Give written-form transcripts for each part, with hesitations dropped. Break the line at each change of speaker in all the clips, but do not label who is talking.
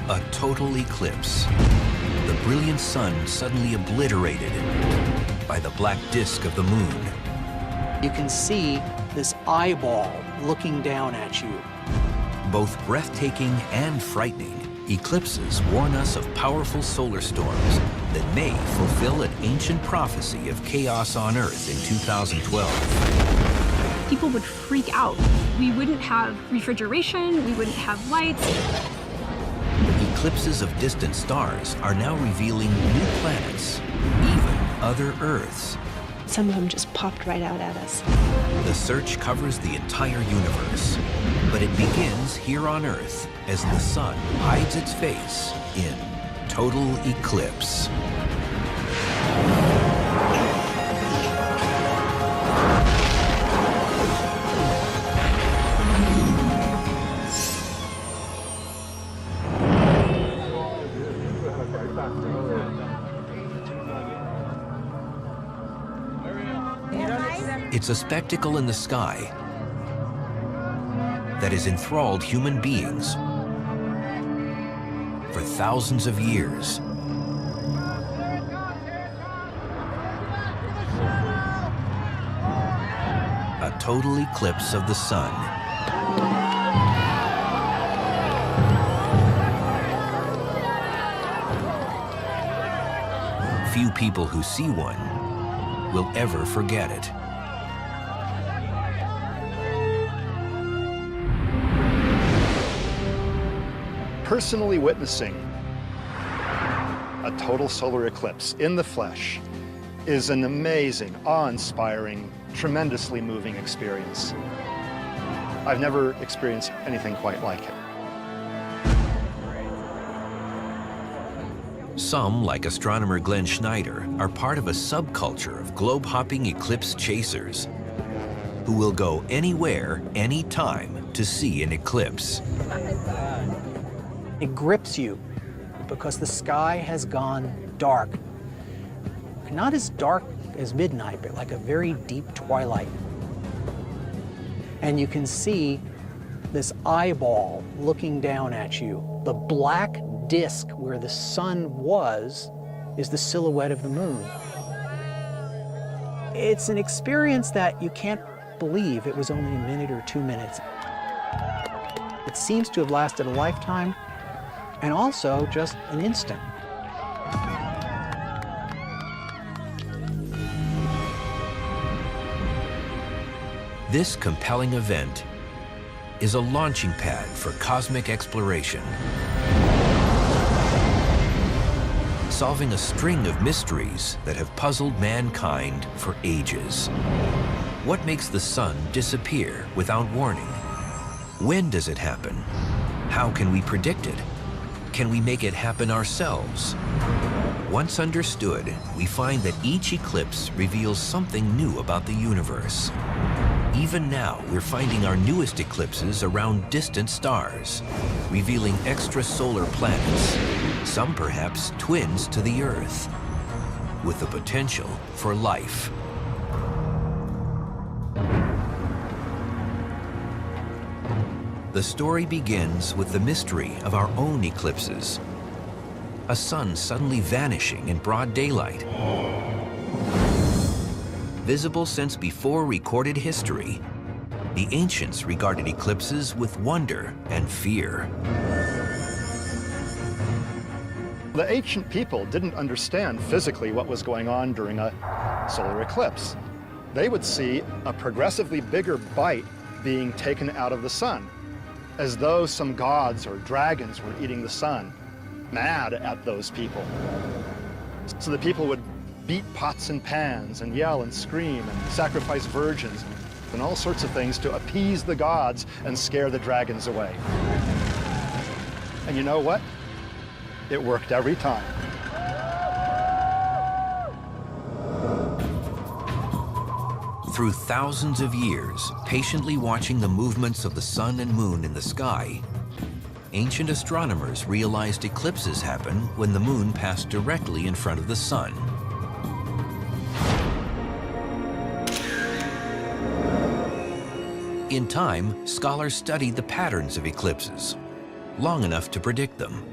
A total eclipse. The brilliant sun suddenly obliterated by the black disk of the moon.
You can see this eyeball looking down at you.
Both breathtaking and frightening, eclipses warn us of powerful solar storms that may fulfill an ancient prophecy of chaos on Earth in 2012.
People would freak out. We wouldn't have refrigeration, we wouldn't have lights.
Eclipses of distant stars are now revealing new planets, even other Earths.
Some of them just popped right out at us.
The search covers the entire universe, but it begins here on Earth as the sun hides its face in total eclipse. It's a spectacle in the sky that has enthralled human beings for thousands of years. A total eclipse of the sun. Few people who see one will ever forget it.
Personally witnessing a total solar eclipse in the flesh is an amazing, awe-inspiring, tremendously moving experience. I've never experienced anything quite like it.
Some, like astronomer Glenn Schneider, are part of a subculture of globe-hopping eclipse chasers who will go anywhere, anytime to see an eclipse.
It grips you because the sky has gone dark. Not as dark as midnight, but like a very deep twilight. And you can see this eyeball looking down at you. The black disk where the sun was is the silhouette of the moon. It's an experience that you can't believe it was only a minute or 2 minutes. It seems to have lasted a lifetime, and also just an instant.
This compelling event is a launching pad for cosmic exploration, solving a string of mysteries that have puzzled mankind for ages. What makes the sun disappear without warning? When does it happen? How can we predict it? Can we make it happen ourselves? Once understood, we find that each eclipse reveals something new about the universe. Even now, we're finding our newest eclipses around distant stars, revealing extrasolar planets, some perhaps twins to the Earth, with the potential for life. The story begins with the mystery of our own eclipses. A sun suddenly vanishing in broad daylight. Visible since before recorded history, the ancients regarded eclipses with wonder and fear.
The ancient people didn't understand physically what was going on during a solar eclipse. They would see a progressively bigger bite being taken out of the sun, as though some gods or dragons were eating the sun, mad at those people. So the people would beat pots and pans and yell and scream and sacrifice virgins and all sorts of things to appease the gods and scare the dragons away. And you know what? It worked every time.
Through thousands of years, patiently watching the movements of the sun and moon in the sky, ancient astronomers realized eclipses happen when the moon passed directly in front of the sun. In time, scholars studied the patterns of eclipses, long enough to predict them.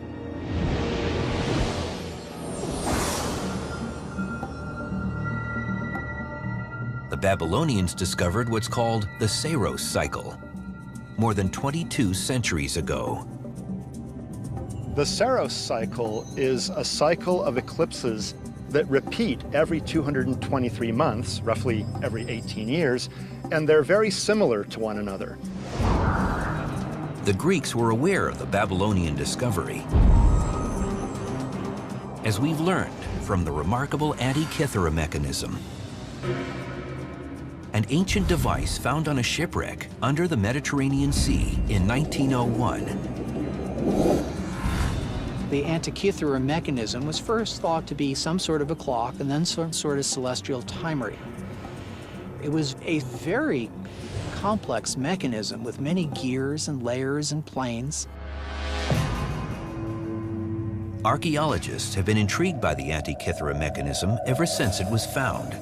the Babylonians discovered what's called the Saros cycle, more than 22 centuries ago.
The Saros cycle is a cycle of eclipses that repeat every 223 months, roughly every 18 years, and they're very similar to one another.
The Greeks were aware of the Babylonian discovery, as we've learned from the remarkable Antikythera mechanism, an ancient device found on a shipwreck under the Mediterranean Sea in 1901.
The Antikythera mechanism was first thought to be some sort of a clock and then some sort of celestial timery. It was a very complex mechanism with many gears and layers and planes.
Archaeologists have been intrigued by the Antikythera mechanism ever since it was found.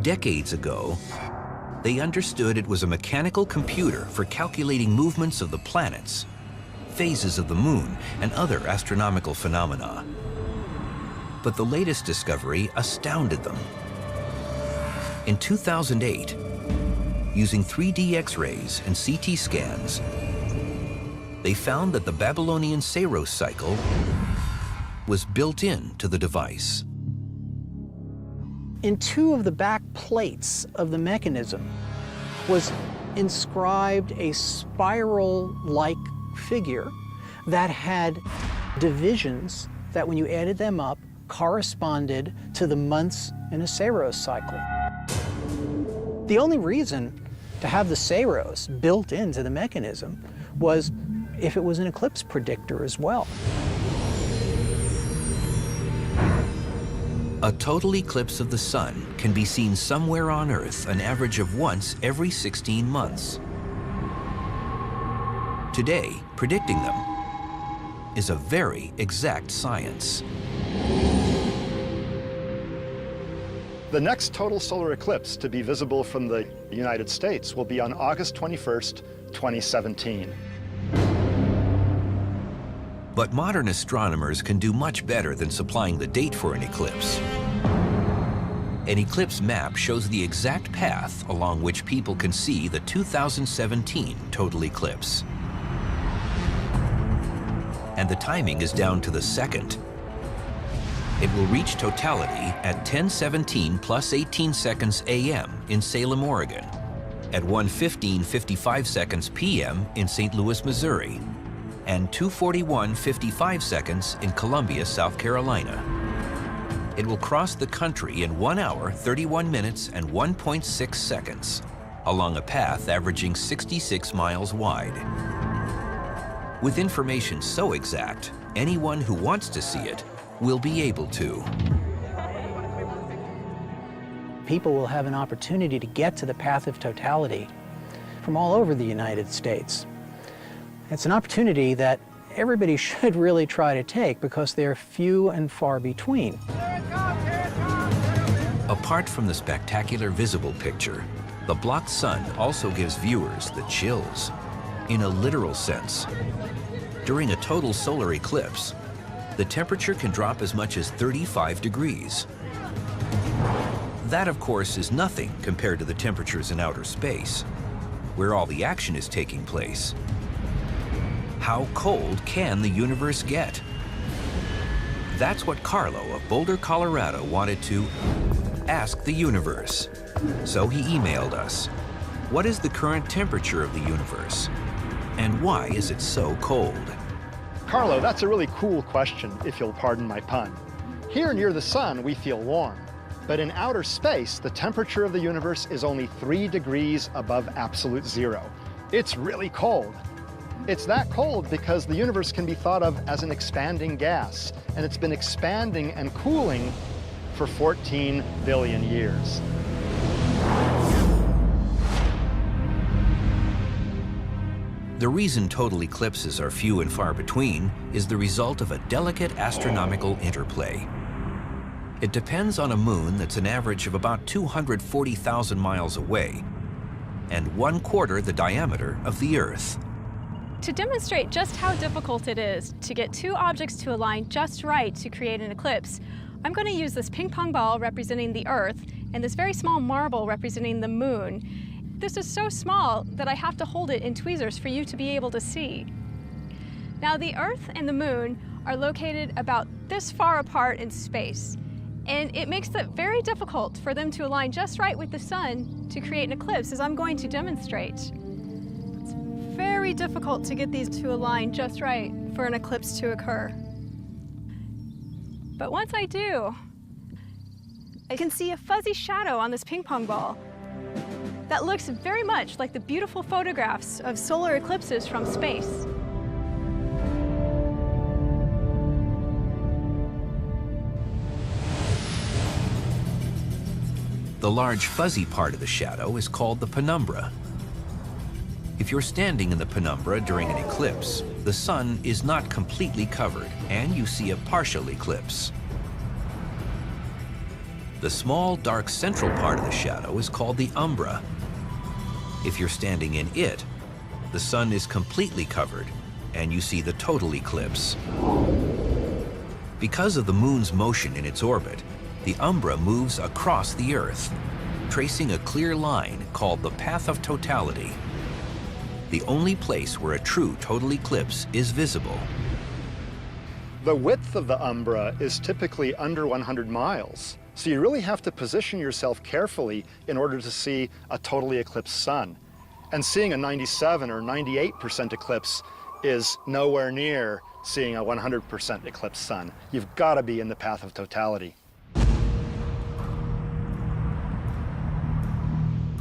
Decades ago, they understood it was a mechanical computer for calculating movements of the planets, phases of the moon, and other astronomical phenomena. But the latest discovery astounded them. In 2008, using 3D X-rays and CT scans, they found that the Babylonian Saros cycle was built into the device.
In two of the back plates of the mechanism was inscribed a spiral-like figure that had divisions that, when you added them up, corresponded to the months in a Saros cycle. The only reason to have the Saros built into the mechanism was if it was an eclipse predictor as well.
A total eclipse of the sun can be seen somewhere on Earth an average of once every 16 months. Today, predicting them is a very exact science.
The next total solar eclipse to be visible from the United States will be on August 21st, 2017.
But modern astronomers can do much better than supplying the date for an eclipse. An eclipse map shows the exact path along which people can see the 2017 total eclipse. And the timing is down to the second. It will reach totality at 10:17 plus 18 seconds a.m. in Salem, Oregon, at 1:15:55 seconds p.m. in St. Louis, Missouri, and 2:41:55 seconds in Columbia, South Carolina. It will cross the country in 1 hour, 31 minutes, and 1.6 seconds, along a path averaging 66 miles wide. With information so exact, anyone who wants to see it will be able to.
People will have an opportunity to get to the path of totality from all over the United States. It's an opportunity that everybody should really try to take because they're few and far between.
Apart from the spectacular visible picture, the blocked sun also gives viewers the chills, in a literal sense. During a total solar eclipse, the temperature can drop as much as 35 degrees. That, of course, is nothing compared to the temperatures in outer space, where all the action is taking place. How cold can the universe get? That's what Carlo of Boulder, Colorado wanted to ask the universe. So he emailed us, what is the current temperature of the universe? And why is it so cold?
Carlo, that's a really cool question, if you'll pardon my pun. Here near the sun, we feel warm. But in outer space, the temperature of the universe is only 3 degrees above absolute zero. It's really cold. It's that cold because the universe can be thought of as an expanding gas, and it's been expanding and cooling for 14 billion years.
The reason total eclipses are few and far between is the result of a delicate astronomical interplay. It depends on a moon that's an average of about 240,000 miles away and 1/4 the diameter of the Earth.
To demonstrate just how difficult it is to get two objects to align just right to create an eclipse, I'm going to use this ping pong ball representing the Earth and this very small marble representing the moon. This is so small that I have to hold it in tweezers for you to be able to see. Now, the Earth and the moon are located about this far apart in space, and it makes it very difficult for them to align just right with the sun to create an eclipse, as I'm going to demonstrate. It's very difficult to get these to align just right for an eclipse to occur. But once I do, I can see a fuzzy shadow on this ping pong ball that looks very much like the beautiful photographs of solar eclipses from space.
The large fuzzy part of the shadow is called the penumbra. If you're standing in the penumbra during an eclipse, the sun is not completely covered, and you see a partial eclipse. The small, dark central part of the shadow is called the umbra. If you're standing in it, the sun is completely covered, and you see the total eclipse. Because of the moon's motion in its orbit, the umbra moves across the Earth, tracing a clear line called the path of totality, the only place where a true total eclipse is visible.
The width of the umbra is typically under 100 miles, so you really have to position yourself carefully in order to see a totally eclipsed sun. And seeing a 97 or 98% eclipse is nowhere near seeing a 100% eclipsed sun. You've got to be in the path of totality.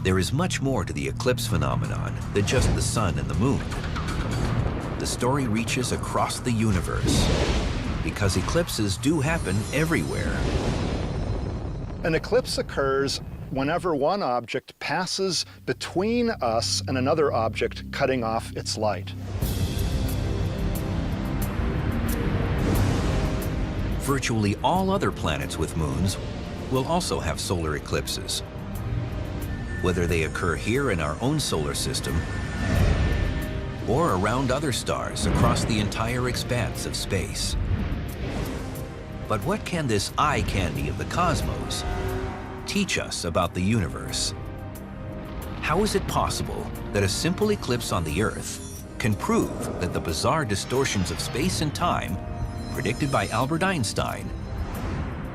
There is much more to the eclipse phenomenon than just the sun and the moon. The story reaches across the universe, because eclipses do happen everywhere.
An eclipse occurs whenever one object passes between us and another object, cutting off its light.
Virtually all other planets with moons will also have solar eclipses, whether they occur here in our own solar system or around other stars across the entire expanse of space. But what can this eye candy of the cosmos teach us about the universe? How is it possible that a simple eclipse on the Earth can prove that the bizarre distortions of space and time predicted by Albert Einstein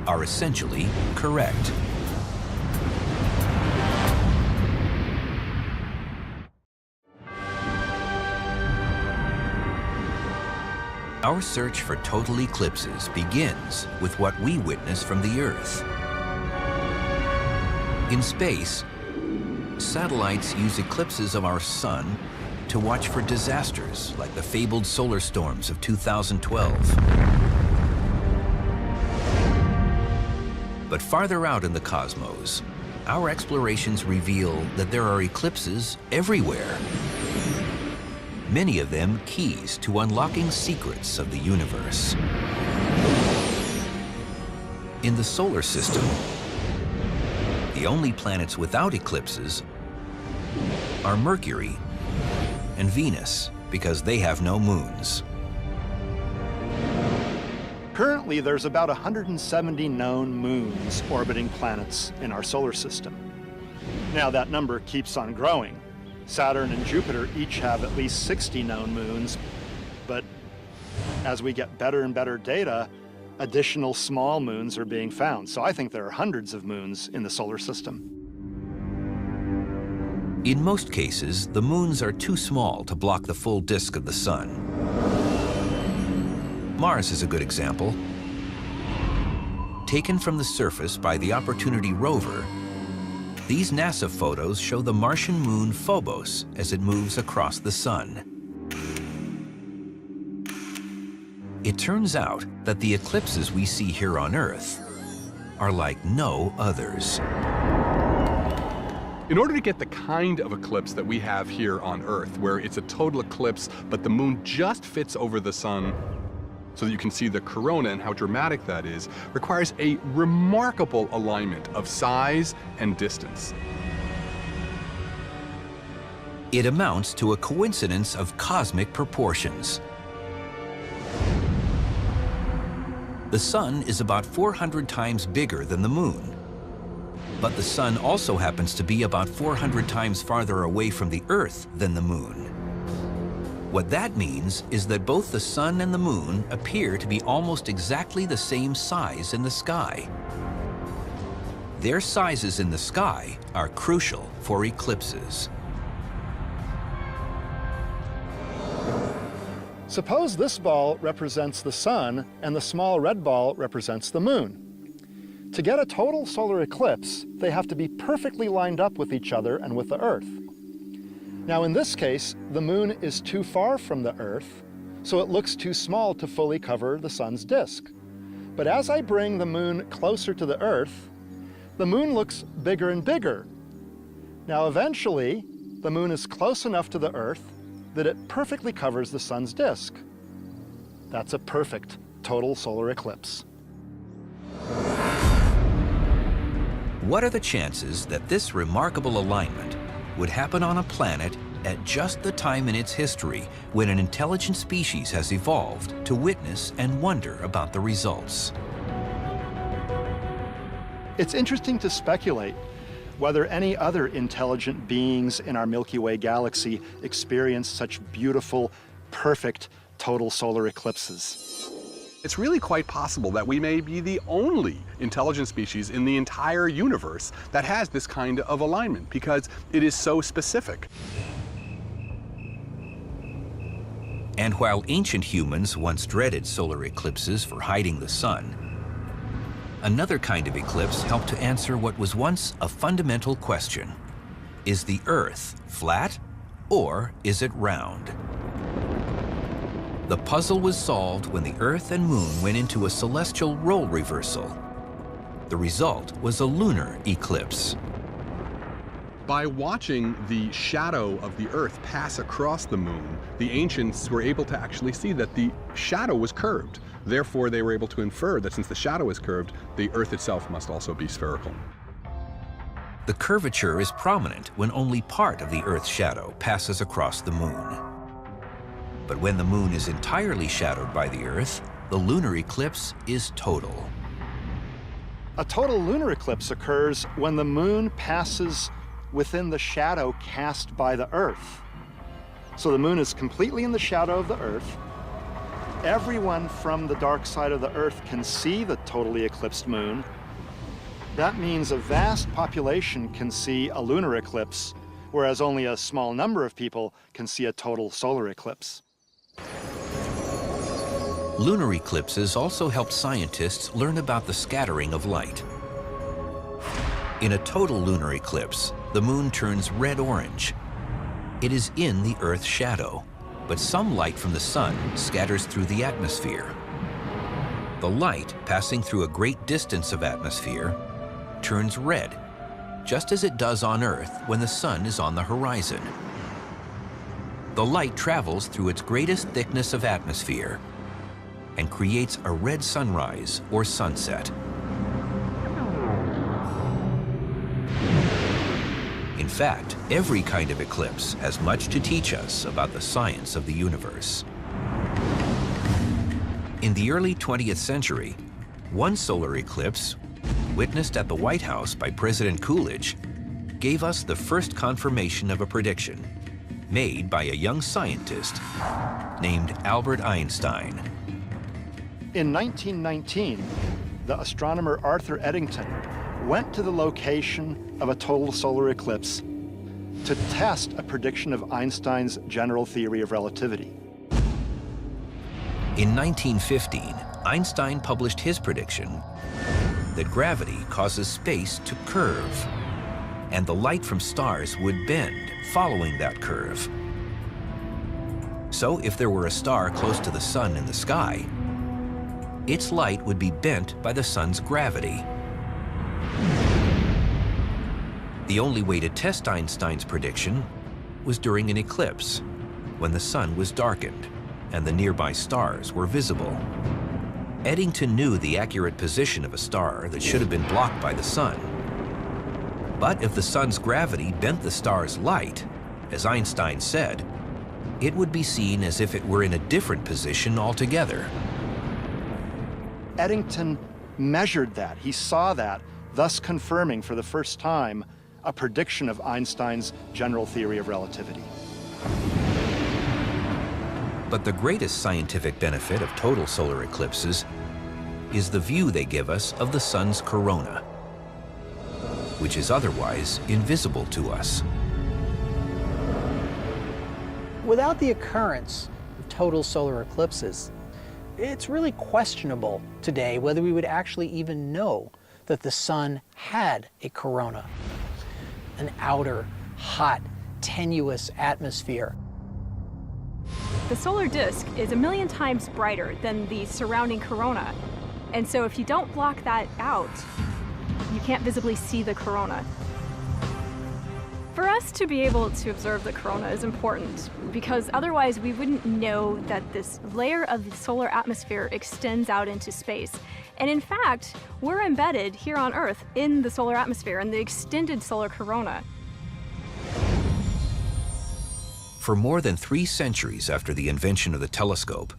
are essentially correct? Our search for total eclipses begins with what we witness from the Earth. In space, satellites use eclipses of our sun to watch for disasters like the fabled solar storms of 2012. But farther out in the cosmos, our explorations reveal that there are eclipses everywhere. Many of them keys to unlocking secrets of the universe. In the solar system, the only planets without eclipses are Mercury and Venus, because they have no moons.
Currently, there's about 170 known moons orbiting planets in our solar system. Now, that number keeps on growing. Saturn and Jupiter each have at least 60 known moons, but as we get better and better data, additional small moons are being found. So I think there are hundreds of moons in the solar system.
In most cases, the moons are too small to block the full disk of the sun. Mars is a good example. Taken from the surface by the Opportunity rover, these NASA photos show the Martian moon Phobos as it moves across the sun. It turns out that the eclipses we see here on Earth are like no others.
In order to get the kind of eclipse that we have here on Earth, where it's a total eclipse, but the moon just fits over the sun so that you can see the corona and how dramatic that is, requires a remarkable alignment of size and distance.
It amounts to a coincidence of cosmic proportions. The sun is about 400 times bigger than the moon. But the sun also happens to be about 400 times farther away from the Earth than the moon. What that means is that both the sun and the moon appear to be almost exactly the same size in the sky. Their sizes in the sky are crucial for eclipses.
Suppose this ball represents the sun and the small red ball represents the moon. To get a total solar eclipse, they have to be perfectly lined up with each other and with the Earth. Now in this case, the moon is too far from the Earth, so it looks too small to fully cover the sun's disk. But as I bring the moon closer to the Earth, the moon looks bigger and bigger. Now eventually, the moon is close enough to the Earth that it perfectly covers the sun's disk. That's a perfect total solar eclipse.
What are the chances that this remarkable alignment would happen on a planet at just the time in its history when an intelligent species has evolved to witness and wonder about the results?
It's interesting to speculate whether any other intelligent beings in our Milky Way galaxy experience such beautiful, perfect, total solar eclipses.
It's really quite possible that we may be the only intelligent species in the entire universe that has this kind of alignment because it is so specific.
And while ancient humans once dreaded solar eclipses for hiding the sun, another kind of eclipse helped to answer what was once a fundamental question. Is the Earth flat or is it round? The puzzle was solved when the Earth and Moon went into a celestial role reversal. The result was a lunar eclipse.
By watching the shadow of the Earth pass across the Moon, the ancients were able to actually see that the shadow was curved. Therefore, they were able to infer that since the shadow is curved, the Earth itself must also be spherical.
The curvature is prominent when only part of the Earth's shadow passes across the Moon. But when the Moon is entirely shadowed by the Earth, the lunar eclipse is total.
A total lunar eclipse occurs when the Moon passes within the shadow cast by the Earth. So the Moon is completely in the shadow of the Earth. Everyone from the dark side of the Earth can see the totally eclipsed Moon. That means a vast population can see a lunar eclipse, whereas only a small number of people can see a total solar eclipse.
Lunar eclipses also help scientists learn about the scattering of light. In a total lunar eclipse, the Moon turns red-orange. It is in the Earth's shadow, but some light from the sun scatters through the atmosphere. The light, passing through a great distance of atmosphere, turns red, just as it does on Earth when the sun is on the horizon. The light travels through its greatest thickness of atmosphere and creates a red sunrise or sunset. In fact, every kind of eclipse has much to teach us about the science of the universe. In the early 20th century, one solar eclipse, witnessed at the White House by President Coolidge, gave us the first confirmation of a prediction made by a young scientist named Albert Einstein.
In 1919, the astronomer Arthur Eddington went to the location of a total solar eclipse to test a prediction of Einstein's general theory of relativity.
In 1915, Einstein published his prediction that gravity causes space to curve, and the light from stars would bend following that curve. So if there were a star close to the sun in the sky, its light would be bent by the sun's gravity. The only way to test Einstein's prediction was during an eclipse, when the sun was darkened and the nearby stars were visible. Eddington knew the accurate position of a star that should have been blocked by the sun. But if the sun's gravity bent the star's light, as Einstein said, it would be seen as if it were in a different position altogether.
Eddington measured that. He saw that, thus confirming for the first time a prediction of Einstein's general theory of relativity.
But the greatest scientific benefit of total solar eclipses is the view they give us of the sun's corona, which is otherwise invisible to us.
Without the occurrence of total solar eclipses, it's really questionable today whether we would actually even know that the sun had a corona, an outer, hot, tenuous atmosphere.
The solar disk is 1,000,000 times brighter than the surrounding corona. And so if you don't block that out, you can't visibly see the corona. For us to be able to observe the corona is important because otherwise we wouldn't know that this layer of the solar atmosphere extends out into space. And in fact, we're embedded here on Earth in the solar atmosphere and the extended solar corona.
For more than 3 centuries after the invention of the telescope,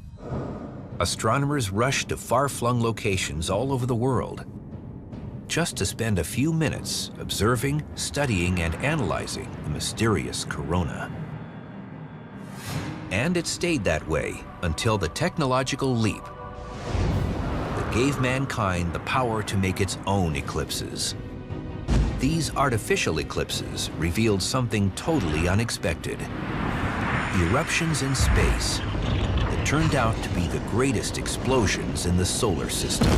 astronomers rushed to far-flung locations all over the world just to spend a few minutes observing, studying, and analyzing the mysterious corona. And it stayed that way until the technological leap that gave mankind the power to make its own eclipses. These artificial eclipses revealed something totally unexpected: eruptions in space that turned out to be the greatest explosions in the solar system.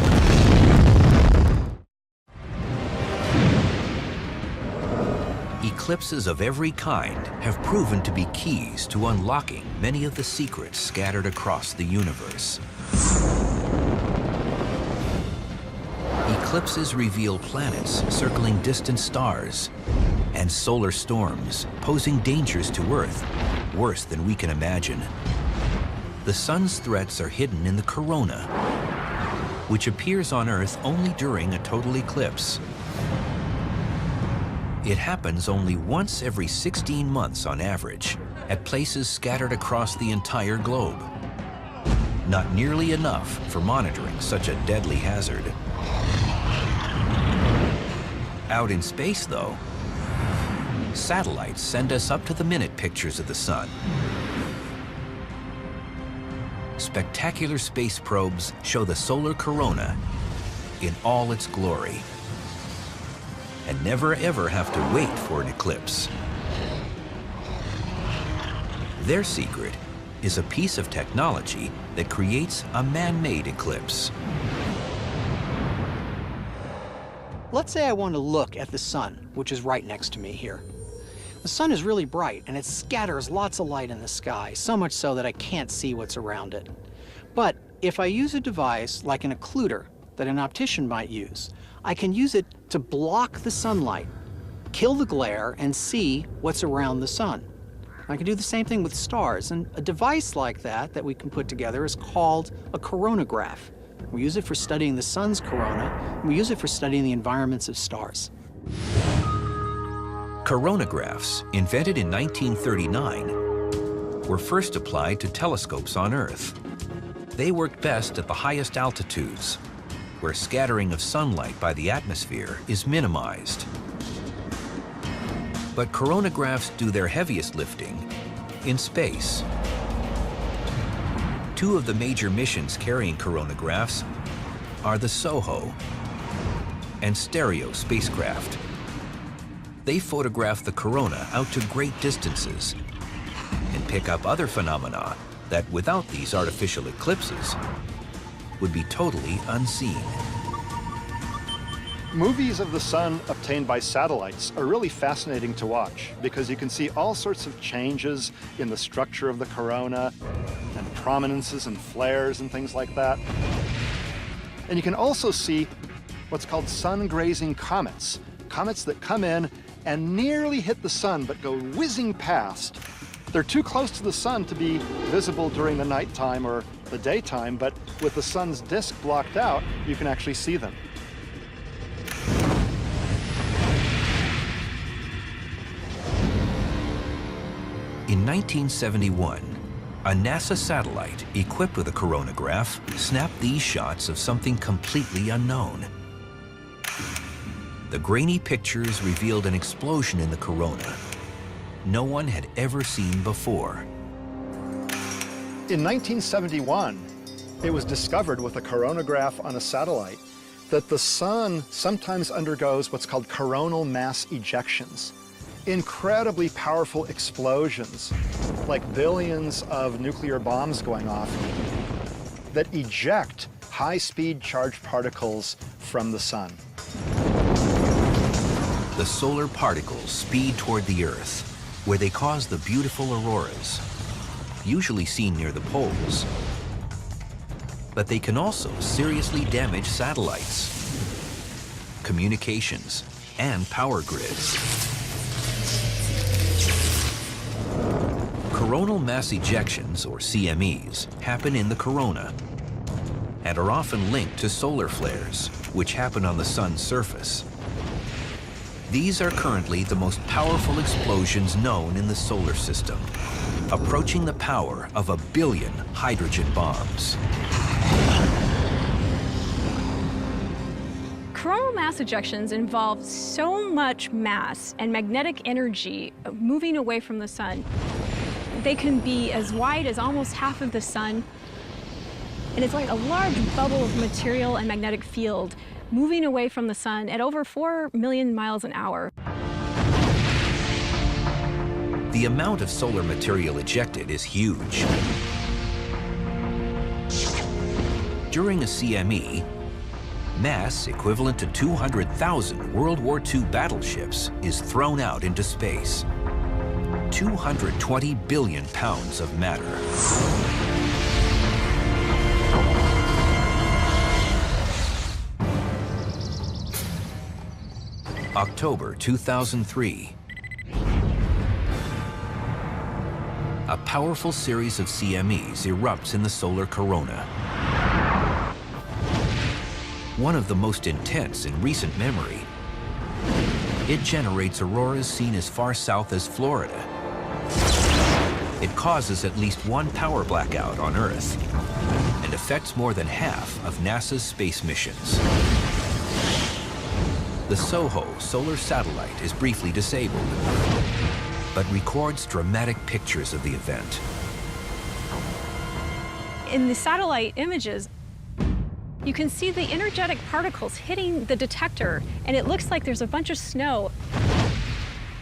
Eclipses of every kind have proven to be keys to unlocking many of the secrets scattered across the universe. Eclipses reveal planets circling distant stars and solar storms posing dangers to Earth worse than we can imagine. The sun's threats are hidden in the corona, which appears on Earth only during a total eclipse. It happens only once every 16 months on average, at places scattered across the entire globe. Not nearly enough for monitoring such a deadly hazard. Out in space, though, satellites send us up-to-the-minute pictures of the sun. Spectacular space probes show the solar corona in all its glory, and never ever have to wait for an eclipse. Their secret is a piece of technology that creates a man-made eclipse.
Let's say I want to look at the sun, which is right next to me here. The sun is really bright and it scatters lots of light in the sky, so much so that I can't see what's around it. But if I use a device like an occluder that an optician might use, I can use it to block the sunlight, kill the glare, and see what's around the sun. I can do the same thing with stars, and a device like that we can put together is called a coronagraph. We use it for studying the sun's corona, and we use it for studying the environments of stars.
Coronagraphs, invented in 1939, were first applied to telescopes on Earth. They work best at the highest altitudes, where scattering of sunlight by the atmosphere is minimized. But coronagraphs do their heaviest lifting in space. 2 of the major missions carrying coronagraphs are the SOHO and Stereo spacecraft. They photograph the corona out to great distances and pick up other phenomena that, without these artificial eclipses, would be totally unseen.
Movies of the sun obtained by satellites are really fascinating to watch because you can see all sorts of changes in the structure of the corona and prominences and flares and things like that. And you can also see what's called sun-grazing comets, comets that come in and nearly hit the sun but go whizzing past. They're too close to the sun to be visible during the nighttime or the daytime, but with the sun's disk blocked out, you can actually see them.
In 1971, A NASA satellite equipped with a coronagraph snapped these shots of something completely unknown. The grainy pictures revealed an explosion in the corona no one had ever seen before.
In 1971, it was discovered with a coronagraph on a satellite that the sun sometimes undergoes what's called coronal mass ejections. Incredibly powerful explosions, like billions of nuclear bombs going off, that eject high-speed charged particles from the sun.
The solar particles speed toward the Earth, where they cause the beautiful auroras, usually seen near the poles. But they can also seriously damage satellites, communications, and power grids. Coronal mass ejections, or CMEs, happen in the corona and are often linked to solar flares, which happen on the sun's surface. These are currently the most powerful explosions known in the solar system, approaching the power of 1 billion hydrogen bombs.
Coronal mass ejections involve so much mass and magnetic energy moving away from the sun. They can be as wide as almost half of the sun, and it's like a large bubble of material and magnetic field moving away from the sun at over 4 million miles an hour.
The amount of solar material ejected is huge. During a CME, mass equivalent to 200,000 World War II battleships is thrown out into space. 220 billion pounds of matter. October 2003. A powerful series of CMEs erupts in the solar corona. One of the most intense in recent memory. It generates auroras seen as far south as Florida. It causes at least one power blackout on Earth and affects more than half of NASA's space missions. The SOHO solar satellite is briefly disabled, but records dramatic pictures of the event.
In the satellite images, you can see the energetic particles hitting the detector, and it looks like there's a bunch of snow.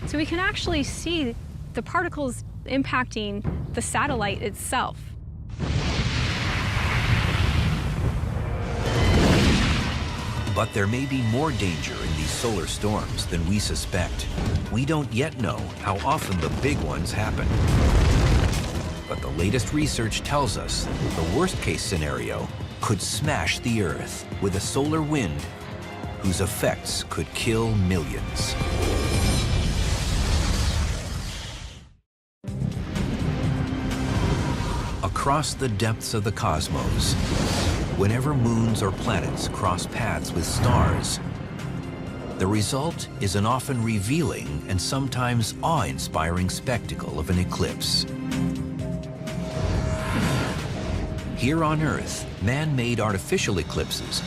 So we can actually see the particles impacting the satellite itself.
But there may be more danger in these solar storms than we suspect. We don't yet know how often the big ones happen. But the latest research tells us the worst-case scenario could smash the Earth with a solar wind whose effects could kill millions. Across the depths of the cosmos, whenever moons or planets cross paths with stars, the result is an often revealing and sometimes awe-inspiring spectacle of an eclipse. Here on Earth, man-made artificial eclipses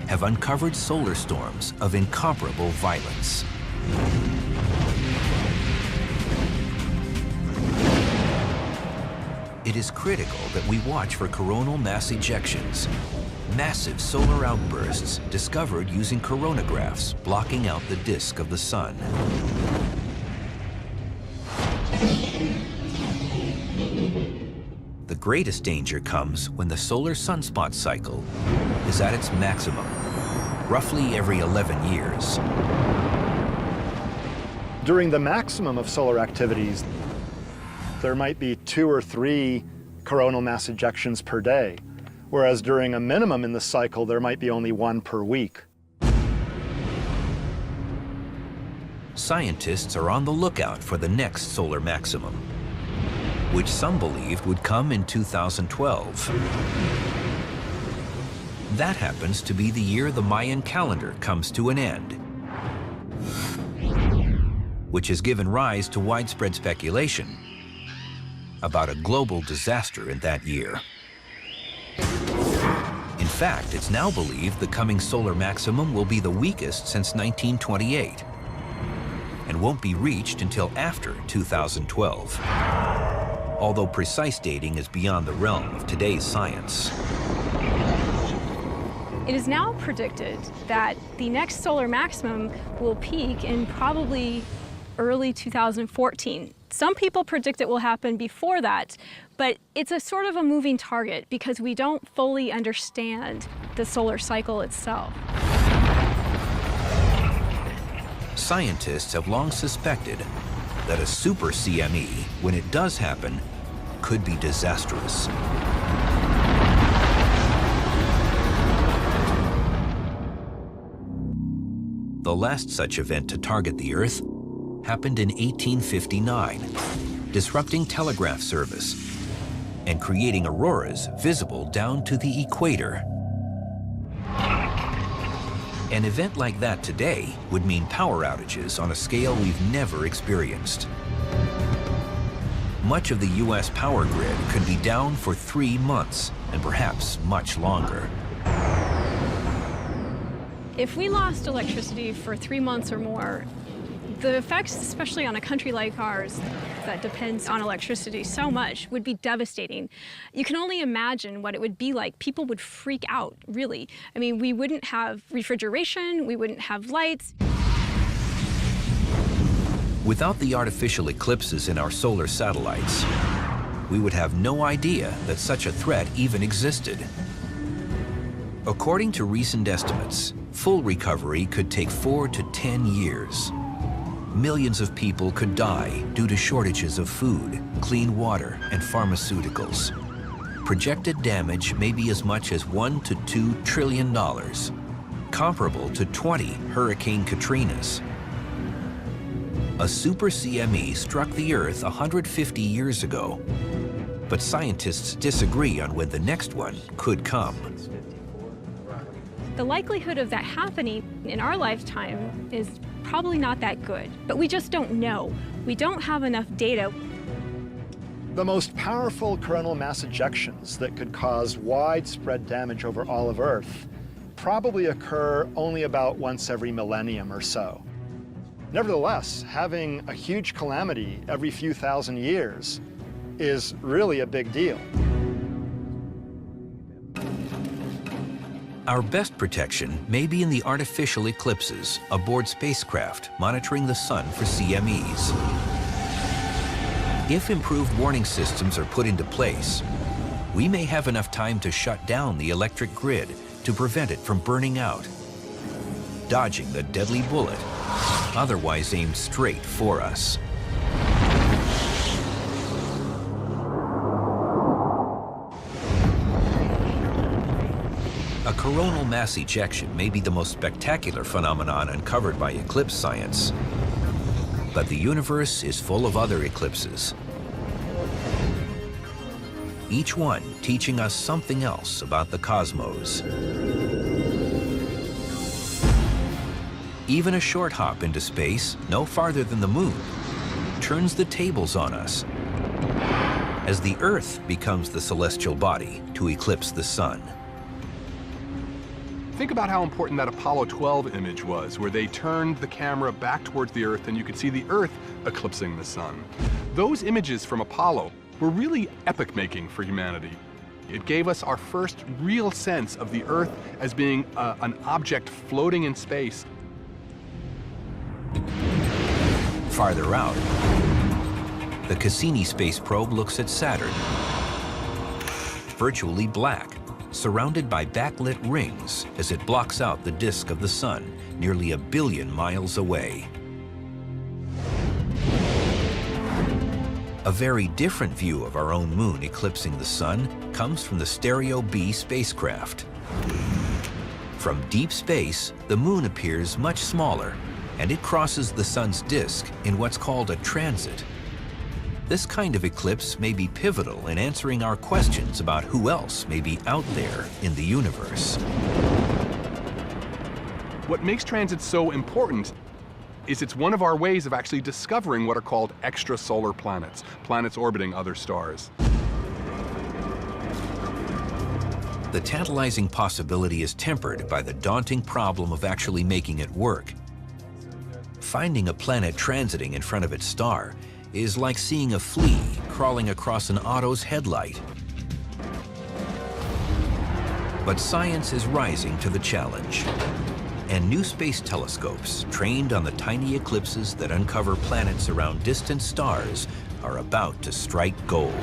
have uncovered solar storms of incomparable violence. It is critical that we watch for coronal mass ejections, massive solar outbursts discovered using coronagraphs blocking out the disk of the sun. The greatest danger comes when the solar sunspot cycle is at its maximum, roughly every 11 years.
During the maximum of solar activities, there might be 2 or 3 coronal mass ejections per day, whereas during a minimum in the cycle, there might be only 1 per week.
Scientists are on the lookout for the next solar maximum, which some believed would come in 2012. That happens to be the year the Mayan calendar comes to an end, which has given rise to widespread speculation about a global disaster in that year. In fact, it's now believed the coming solar maximum will be the weakest since 1928 and won't be reached until after 2012, although precise dating is beyond the realm of today's science.
It is now predicted that the next solar maximum will peak in probably early 2014. Some people predict it will happen before that, but it's a sort of a moving target because we don't fully understand the solar cycle itself.
Scientists have long suspected that a super CME, when it does happen, could be disastrous. The last such event to target the Earth happened in 1859, disrupting telegraph service and creating auroras visible down to the equator. An event like that today would mean power outages on a scale we've never experienced. Much of the US power grid could be down for 3 months and perhaps much longer.
If we lost electricity for 3 months or more, the effects, especially on a country like ours that depends on electricity so much, would be devastating. You can only imagine what it would be like. People would freak out, really. I mean, we wouldn't have refrigeration, we wouldn't have lights.
Without the artificial eclipses in our solar satellites, we would have no idea that such a threat even existed. According to recent estimates, full recovery could take 4 to 10 years. Millions of people could die due to shortages of food, clean water, and pharmaceuticals. Projected damage may be as much as $1 to $2 trillion, comparable to 20 Hurricane Katrinas. A super CME struck the Earth 150 years ago, but scientists disagree on when the next one could come.
The likelihood of that happening in our lifetime is probably not that good, but we just don't know. We don't have enough data.
The most powerful coronal mass ejections that could cause widespread damage over all of Earth probably occur only about once every millennium or so. Nevertheless, having a huge calamity every few thousand years is really a big deal.
Our best protection may be in the artificial eclipses aboard spacecraft monitoring the sun for CMEs. If improved warning systems are put into place, we may have enough time to shut down the electric grid to prevent it from burning out, dodging the deadly bullet otherwise aimed straight for us. A coronal mass ejection may be the most spectacular phenomenon uncovered by eclipse science, but the universe is full of other eclipses, each one teaching us something else about the cosmos. Even a short hop into space, no farther than the moon, turns the tables on us as the Earth becomes the celestial body to eclipse the sun.
Think about how important that Apollo 12 image was, where they turned the camera back towards the Earth and you could see the Earth eclipsing the sun. Those images from Apollo were really epoch-making for humanity. It gave us our first real sense of the Earth as being an object floating in space.
Farther out, the Cassini space probe looks at Saturn, virtually black, surrounded by backlit rings as it blocks out the disk of the sun nearly 1 billion miles away. A very different view of our own moon eclipsing the sun comes from the Stereo B spacecraft. From deep space, the moon appears much smaller, and it crosses the sun's disk in what's called a transit. This kind of eclipse may be pivotal in answering our questions about who else may be out there in the universe.
What makes transits so important is it's one of our ways of actually discovering what are called extrasolar planets, planets orbiting other stars.
The tantalizing possibility is tempered by the daunting problem of actually making it work. Finding a planet transiting in front of its star is like seeing a flea crawling across an auto's headlight. But science is rising to the challenge, and new space telescopes trained on the tiny eclipses that uncover planets around distant stars are about to strike gold.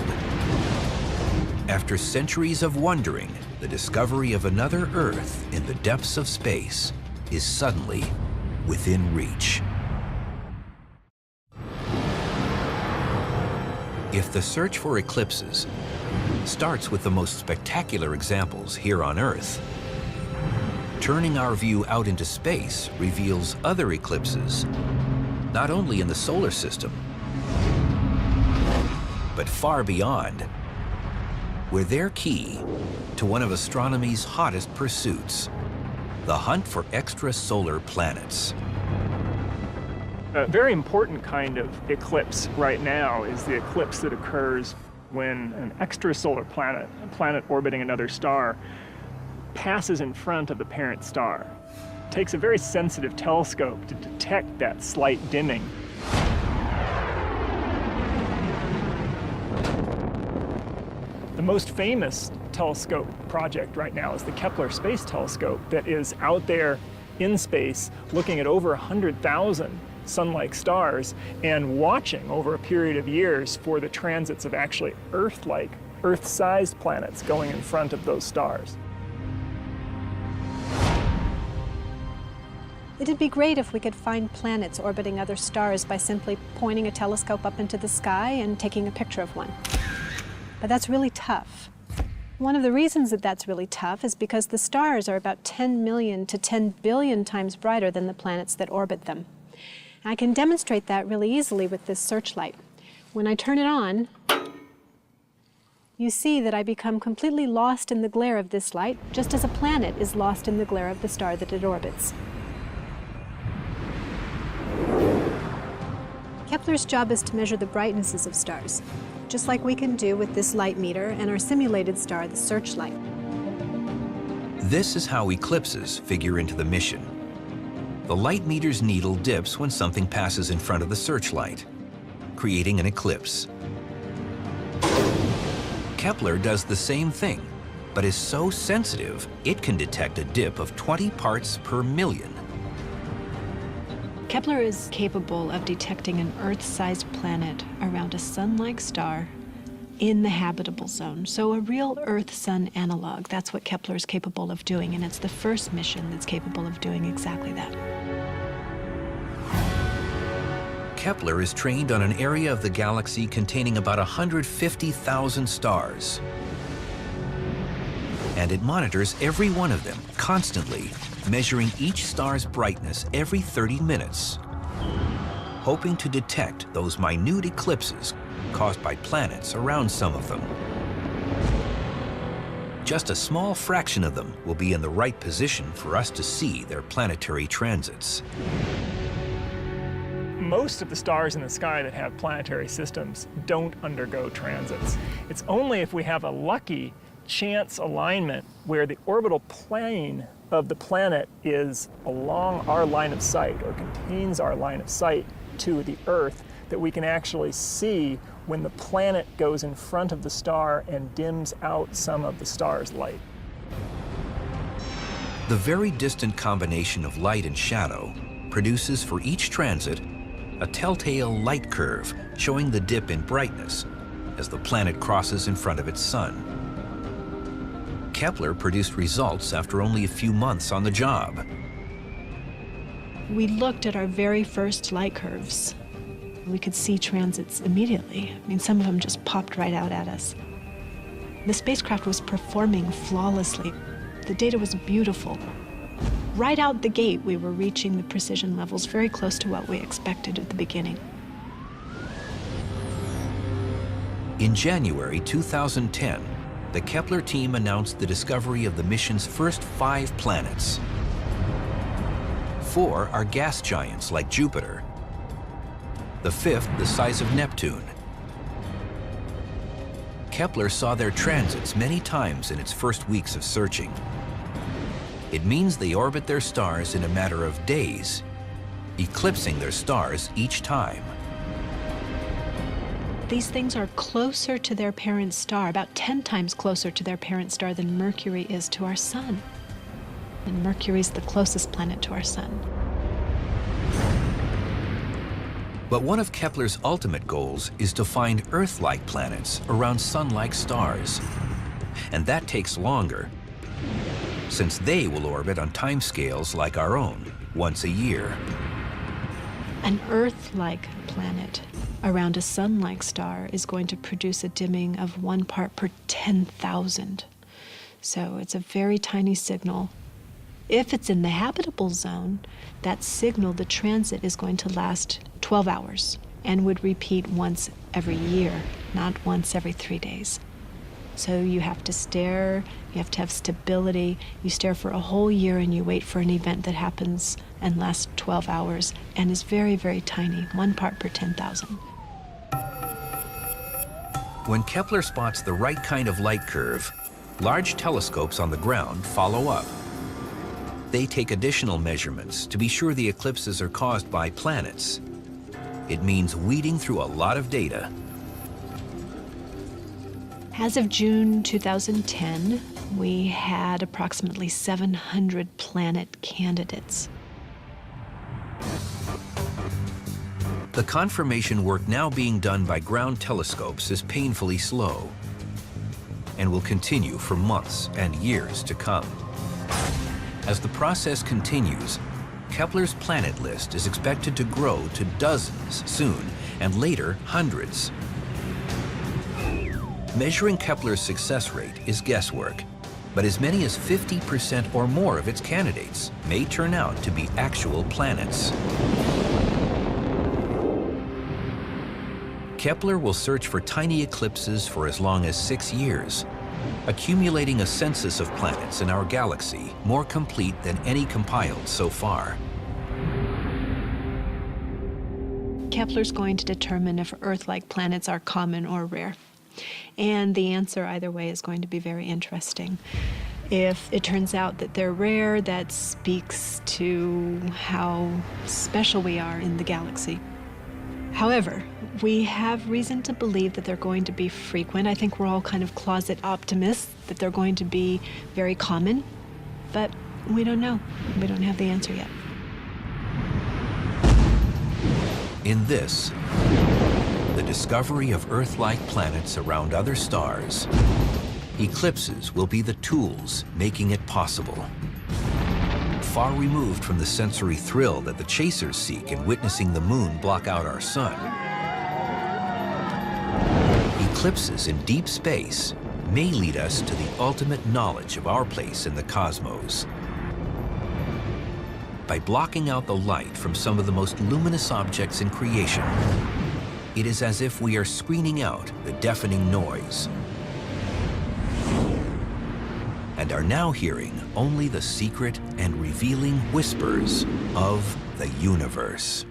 After centuries of wondering, the discovery of another Earth in the depths of space is suddenly within reach. If the search for eclipses starts with the most spectacular examples here on Earth, turning our view out into space reveals other eclipses, not only in the solar system, but far beyond, where they're key to one of astronomy's hottest pursuits, the hunt for extrasolar planets.
A very important kind of eclipse right now is the eclipse that occurs when an extrasolar planet, a planet orbiting another star, passes in front of the parent star. It takes a very sensitive telescope to detect that slight dimming. The most famous telescope project right now is the Kepler Space Telescope that is out there in space looking at over 100,000 sun-like stars and watching over a period of years for the transits of actually Earth-like, Earth-sized planets going in front of those stars.
It'd be great if we could find planets orbiting other stars by simply pointing a telescope up into the sky and taking a picture of one. But that's really tough. One of the reasons that that's really tough is because the stars are about 10 million to 10 billion times brighter than the planets that orbit them. I can demonstrate that really easily with this searchlight. When I turn it on, you see that I become completely lost in the glare of this light, just as a planet is lost in the glare of the star that it orbits. Kepler's job is to measure the brightnesses of stars, just like we can do with this light meter and our simulated star, the searchlight.
This is how eclipses figure into the mission. The light meter's needle dips when something passes in front of the searchlight, creating an eclipse. Kepler does the same thing, but is so sensitive it can detect a dip of 20 parts per million.
Kepler is capable of detecting an Earth-sized planet around a sun-like star in the habitable zone. So a real Earth-Sun analog, that's what Kepler is capable of doing, and it's the first mission that's capable of doing exactly that.
Kepler is trained on an area of the galaxy containing about 150,000 stars. And it monitors every one of them constantly, measuring each star's brightness every 30 minutes, hoping to detect those minute eclipses caused by planets around some of them. Just a small fraction of them will be in the right position for us to see their planetary transits.
Most of the stars in the sky that have planetary systems don't undergo transits. It's only if we have a lucky chance alignment where the orbital plane of the planet is along our line of sight or contains our line of sight to the Earth that we can actually see when the planet goes in front of the star and dims out some of the star's light.
The very distant combination of light and shadow produces for each transit a telltale light curve showing the dip in brightness as the planet crosses in front of its sun. Kepler produced results after only a few months on the job.
We looked at our very first light curves. We could see transits immediately. I mean, some of them just popped right out at us. The spacecraft was performing flawlessly. The data was beautiful. Right out the gate, we were reaching the precision levels very close to what we expected at the beginning.
In January 2010, the Kepler team announced the discovery of the mission's first 5 planets. 4 are gas giants like Jupiter. The 5th, the size of Neptune. Kepler saw their transits many times in its first weeks of searching. It means they orbit their stars in a matter of days, eclipsing their stars each time.
These things are closer to their parent star, about 10 times closer to their parent star than Mercury is to our sun. And Mercury's the closest planet to our sun.
But one of Kepler's ultimate goals is to find Earth-like planets around sun-like stars. And that takes longer, since they will orbit on timescales like our own, once a year.
An Earth-like planet around a sun-like star is going to produce a dimming of 1 part per 10,000. So it's a very tiny signal. If it's in the habitable zone, that signal, the transit, is going to last 12 hours and would repeat once every year, not once every 3 days. So you have to stare, you have to have stability, you stare for a whole year and you wait for an event that happens and lasts 12 hours and is very, very tiny, 1 part per 10,000.
When Kepler spots the right kind of light curve, large telescopes on the ground follow up. They take additional measurements to be sure the eclipses are caused by planets. It means weeding through a lot of data.
As of June 2010, we had approximately 700 planet candidates.
The confirmation work now being done by ground telescopes is painfully slow and will continue for months and years to come. As the process continues, Kepler's planet list is expected to grow to dozens soon, and later hundreds. Measuring Kepler's success rate is guesswork, but as many as 50% or more of its candidates may turn out to be actual planets. Kepler will search for tiny eclipses for as long as 6 years, accumulating a census of planets in our galaxy more complete than any compiled so far.
Kepler's going to determine if Earth-like planets are common or rare. And the answer either way is going to be very interesting. If it turns out that they're rare, that speaks to how special we are in the galaxy. However, we have reason to believe that they're going to be frequent. I think we're all kind of closet optimists that they're going to be very common, but we don't know. We don't have the answer yet.
In this, the discovery of Earth-like planets around other stars, eclipses will be the tools making it possible. Far removed from the sensory thrill that the chasers seek in witnessing the moon block out our sun, eclipses in deep space may lead us to the ultimate knowledge of our place in the cosmos. By blocking out the light from some of the most luminous objects in creation, it is as if we are screening out the deafening noise and are now hearing only the secret and revealing whispers of the universe.